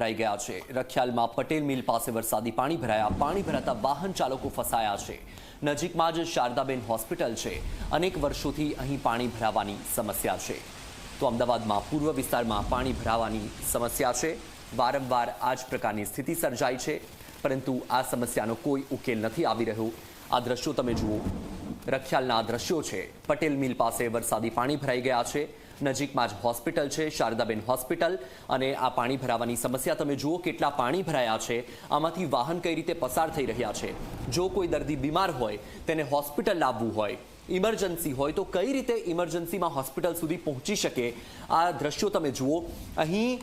ભરાઈ ગયા છે। રખિયાલમાં પટેલ મિલ પાસે વરસાદી પાણી ભરાયા। પાણી ભરાતા વાહન ચાલકો ફસાયા છે। નજીકમાં જ શારદાબેન હોસ્પિટલ છે। અનેક વર્ષોથી અહીં પાણી ભરાવાની સમસ્યા છે। તો અમદાવાદમાં પૂર્વ વિસ્તારમાં પાણી ભરાવાની સમસ્યા છે। વારંવાર આ જ પ્રકારની સ્થિતિ સર્જાય છે, પરંતુ આ સમસ્યાનો કોઈ ઉકેલ નથી આવી રહ્યો। આ દ્રશ્યો તમે જુઓ, રખિયાલના આ દ્રશ્યો છે। પટેલ મિલ પાસે વરસાદી પાણી ભરાઈ ગયા છે। નજીકમાં જ હોસ્પિટલ છે, શારદાબેન હોસ્પિટલ, અને આ પાણી ભરાવાની સમસ્યા તમે જુઓ કેટલા પાણી ભરાયા છે। આમાંથી વાહન કઈ રીતે પસાર થઈ રહ્યા છે। જો કોઈ દર્દી બીમાર હોય, તેને હોસ્પિટલ લાવવું હોય, ઇમરજન્સી હોય, તો કઈ રીતે ઇમરજન્સીમાં હોસ્પિટલ સુધી પહોંચી શકે। આ દ્રશ્યો તમે જુઓ, અહીં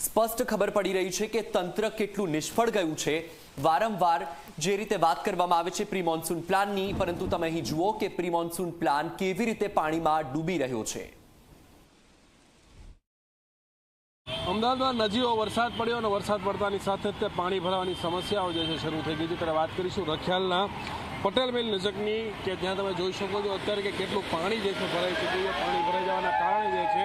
સ્પષ્ટ ખબર પડી રહી છે કે તંત્ર કેટલું નિષ્ફળ ગયું છે। વારંવાર જે રીતે વાત કરવામાં આવે છે પ્રી મોન્સૂન પ્લાનની, પરંતુ તમે અહીં જુઓ કે પ્રી મોન્સૂન પ્લાન કેવી રીતે પાણીમાં ડૂબી રહ્યો છે। અમદાવાદમાં નજીવો વરસાદ પડ્યો અને વરસાદ પડતાની સાથે જ પાણી ભરાવાની સમસ્યાઓ જે છે શરૂ થઈ ગઈ છે। ત્યારે વાત કરીશું રખિયાલના પટેલ મિલ નજીકની, કે જ્યાં તમે જોઈ શકો છો અત્યારે કે કેટલું પાણી જે છે ભરાઈ ચૂક્યું છે। પાણી ભરાઈ જવાના કારણે જે છે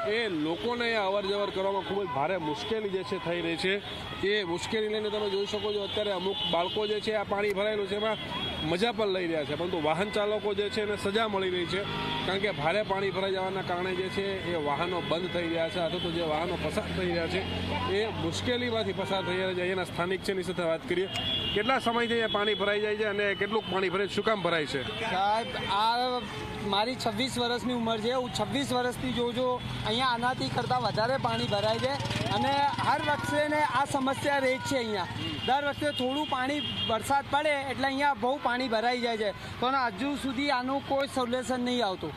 એ લોકોને અવર જવર કરવામાં ખૂબ જ ભારે મુશ્કેલી જે છે થઈ રહી છે। એ મુશ્કેલી લઈને તમે જોઈ શકો છો અત્યારે અમુક બાળકો જે છે આ પાણી ભરાયેલું છે એમાં મજા પણ લઈ રહ્યા છે, પરંતુ વાહન ચાલકો જે છે એને સજા મળી રહી છે, કારણ કે ભારે પાણી ભરાઈ જવાના કારણે જે છે એ વાહનો બંધ થઈ રહ્યા છે, અથવા તો જે વાહનો પસાર થઈ રહ્યા છે એ મુશ્કેલીમાંથી પસાર થઈ રહ્યા છે। અહીંયાના સ્થાનિક છે એની સાથે વાત કરીએ, કેટલા સમયથી એ પાણી ભરાઈ જાય છે અને કેટલું પાણી ભરાય, શું કામ ભરાય છે? સાહેબ, આ મારી 26 વર્ષની ઉંમર છે। હું 26 વર્ષથી જોઉં છું અહીંયા આનાથી કરતાં વધારે પાણી ભરાય છે, અને હર વખતે ને આ સમસ્યા રહે છે। અહીંયા દર વખતે થોડું પાણી વરસાદ પડે એટલે અહીંયા બહુ પાણી ભરાઈ જાય છે, તો હજુ સુધી આનું કોઈ સોલ્યુશન નહીં આવતું।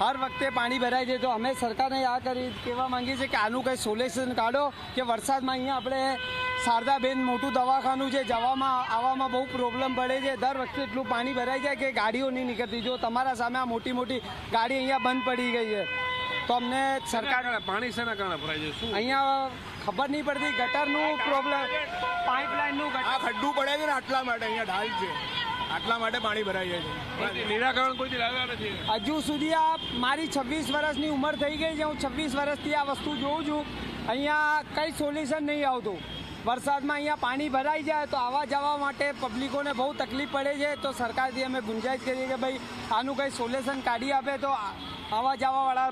હર વખતે પાણી ભરાય છે, તો અમે સરકારને આ કહેવા માંગીએ છીએ કે આનું કંઈ સોલ્યુશન કાઢો, કે વરસાદમાં અહીંયા આપણે શારદાબેન મોટું દવાખાનું છે, જવામાં આવવામાં બહુ પ્રોબ્લેમ પડે છે। દર વખતે એટલું પાણી ભરાઈ જાય કે ગાડીઓ નહીં નીકળતી। જો તમારા સામે આ મોટી મોટી ગાડી અહીંયા બંધ પડી ગઈ છે, તો અમને સરકાર પાણી શેના કારણે ભરાય છે? શું અહીંયા ખબર નહીં પડતી, ગટરનું પ્રોબ્લેમ, પાઇપલાઇનનું ખડ્ડું પડે છે ને આટલા માટે અહીંયા ઢાલ છે, આટલા માટે પાણી ભરાઈ જાય છે। નિરાકરણ કોઈ લાવ્યા નથી હજુ સુધી। આ મારી 26 વર્ષની ઉંમર થઈ ગઈ છે, હું 26 વર્ષથી આ વસ્તુ જોઉં છું। અહીંયા કંઈ સોલ્યુશન નહીં આવતું। વરસાદમાં અહીંયા પાણી ભરાઈ જાય તો આવવા જવા માટે પબ્લિકોને બહુ તકલીફ પડે છે, તો સરકારથી અમે ગુંજાઈશ કરીએ કે ભાઈ આનું કંઈ સોલ્યુશન કાઢી આપે, તો આવવા જવાવાળા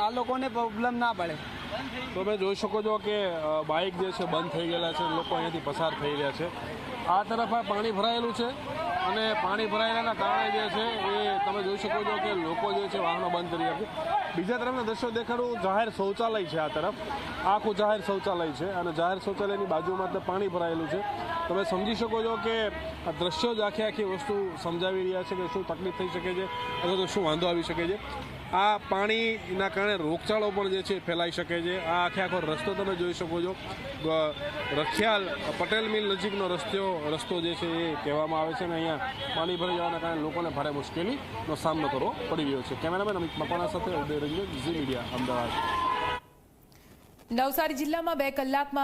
આ લોકોને પ્રોબ્લેમ ના પડે। તમે જોઈ શકો છો કે બાઇક જે છે બંધ થઈ ગયેલા છે, લોકો અહીંયાથી પસાર થઈ રહ્યા છે। આ તરફ આ પાણી ભરાયેલું છે, અને પાણી ભરાયેલાના કારણે જે છે એ તમે જોઈ શકો છો કે લોકો જે છે વાહનો બંધ કરી રહ્યા છે। બીજા તરફના દ્રશ્યો દેખાડું, જાહેર શૌચાલય છે। આ તરફ આખું જાહેર શૌચાલય છે, અને જાહેર શૌચાલયની બાજુમાં પાણી ભરાયેલું છે। તમે સમજી શકો છો કે આ દ્રશ્યો જ આખી વસ્તુ સમજાવી રહ્યા છે કે શું તકલીફ થઈ શકે છે, અથવા તો શું વાંધો આવી શકે છે। આ પાણીના કારણે રોગચાળો પણ જે છે ફેલાઈ શકે છે। આ આખો રસ્તો તમે જોઈ શકો છો, રખિયાલ પટેલ મિલ નજીકનો રસ્તો જે છે એ કહેવામાં આવે છે, અને અહીંયા પાણી ભરાઈ જવાના કારણે લોકોને ભારે મુશ્કેલીનો સામનો કરવો પડી રહ્યો છે। કેમેરામેન અમિત મકવાણા સાથે ઉદય રંજન, ઝી મીડિયા, અમદાવાદ। નવસારી જિલ્લામાં 2 કલાકમાં